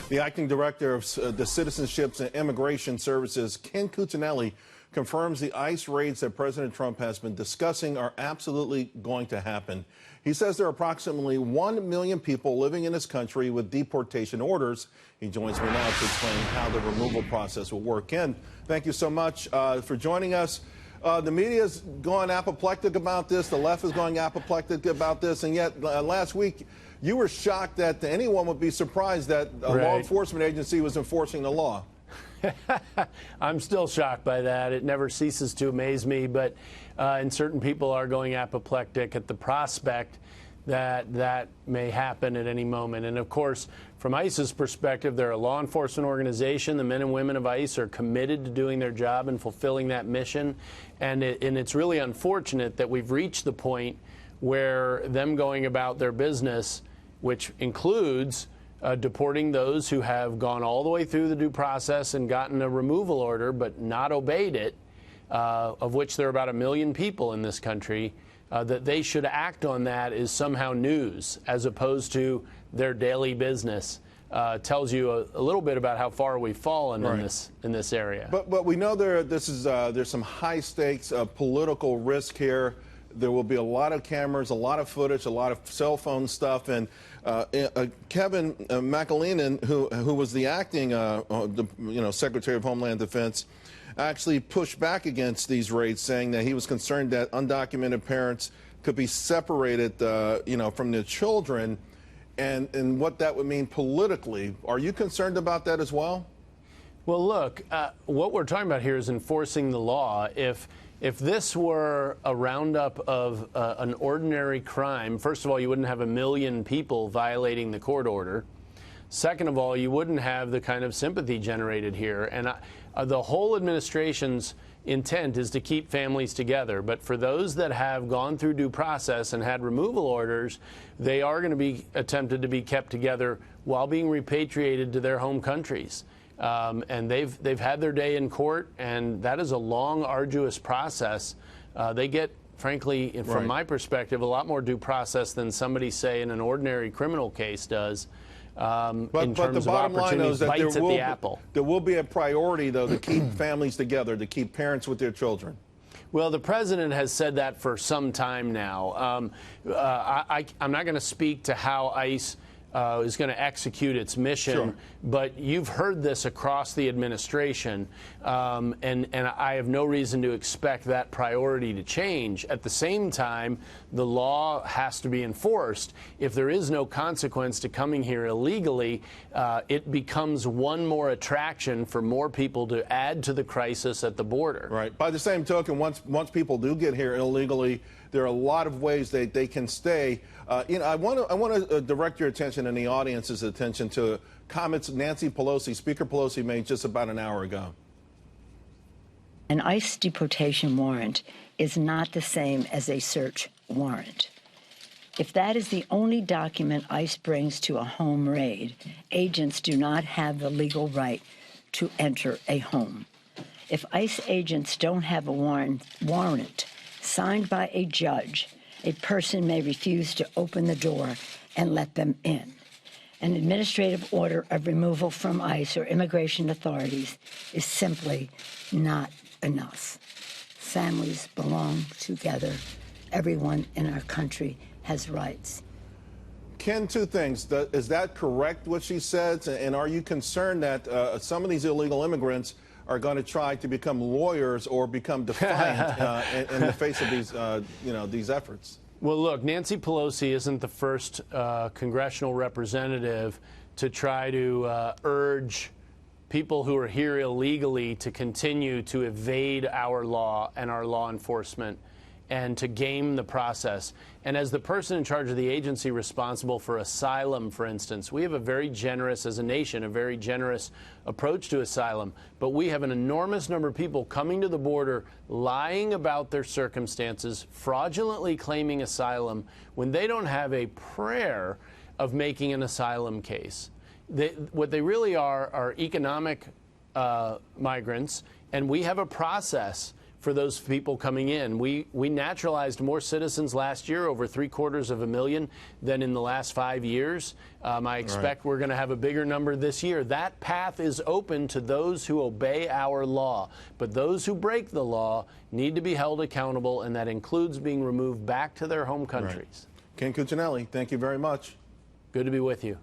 The acting director of the Citizenships and Immigration Services, Ken Cuccinelli, confirms the ICE raids that President Trump has been discussing are absolutely going to happen. He says there are approximately 1 million people living in this country with deportation orders. He joins me now to explain how the removal process will work. Ken, thank you so much for joining us. The media's going apoplectic about this. The left is going apoplectic about this. And yet last week, you were shocked that anyone would be surprised that a law enforcement agency was enforcing the law. I'm still shocked by that. It never ceases to amaze me. But and certain people are going apoplectic at the prospect that that may happen at any moment. And of course, from ICE's perspective, they're a law enforcement organization. The men and women of ICE are committed to doing their job and fulfilling that mission. And it's really unfortunate that we've reached the point where them going about their business, which includes deporting those who have gone all the way through the due process and gotten a removal order but not obeyed it, of which there are about 1 million people in this country, that they should act on that is somehow news as opposed to their daily business. Tells you a little bit about how far we've fallen in this area. But we know there's some high stakes political risk here. There will be a lot of cameras, a lot of footage, a lot of cell phone stuff. And Kevin McAleenan, who was the acting Secretary of Homeland Defense, actually pushed back against these raids, saying that he was concerned that undocumented parents could be separated, from their children, and what that would mean politically. Are you concerned about that as well? Well, look, what we're talking about here is enforcing the law. If this were a roundup of an ordinary crime, first of all, you wouldn't have 1 million people violating the court order. Second of all, you wouldn't have the kind of sympathy generated here. And the whole administration's intent is to keep families together. But for those that have gone through due process and had removal orders, they are going to be attempted to be kept together while being repatriated to their home countries. And they've had their day in court, and that is a long, arduous process. They get, frankly, from my perspective, a lot more due process than somebody, say, in an ordinary criminal case does. But the bottom line is that there will be a priority, though, to keep families together, to keep parents with their children. Well, the president has said that for some time now. I'm not going to speak to how ICE is going to execute its mission, but you've heard this across the administration, and I have no reason to expect that priority to change. At the same time, the law has to be enforced. If there is no consequence to coming here illegally, it becomes one more attraction for more people to add to the crisis at the border. Right. By the same token, once people do get here illegally, there are a lot of ways they can stay. I want to direct your attention and the audience's attention to comments Nancy Pelosi, Speaker Pelosi, made just about an hour ago. An ICE deportation warrant is not the same as a search warrant. If that is the only document ICE brings to a home raid, agents do not have the legal right to enter a home. If ICE agents don't have a warrant signed by a judge, a person may refuse to open the door and let them in. An administrative order of removal from ICE or immigration authorities is simply not enough. Families belong together. Everyone in our country has rights. Ken, two things. Is that correct, what she said? And are you concerned that some of these illegal immigrants are going to try to become lawyers or become defiant in the face of these efforts? Well, look, Nancy Pelosi isn't the first congressional representative to try to urge people who are here illegally to continue to evade our law and our law enforcement and to game the process. And as the person in charge of the agency responsible for asylum, for instance, we have a very generous, as a nation, a very generous approach to asylum. But we have an enormous number of people coming to the border, lying about their circumstances, fraudulently claiming asylum when they don't have a prayer of making an asylum case. What they really are economic migrants, and we have a process for those people coming in. We naturalized more citizens last year, over 750,000, than in the last 5 years. I expect we're going to have a bigger number this year. That path is open to those who obey our law. But those who break the law need to be held accountable, and that includes being removed back to their home countries. Ken Cuccinelli, thank you very much. Good to be with you.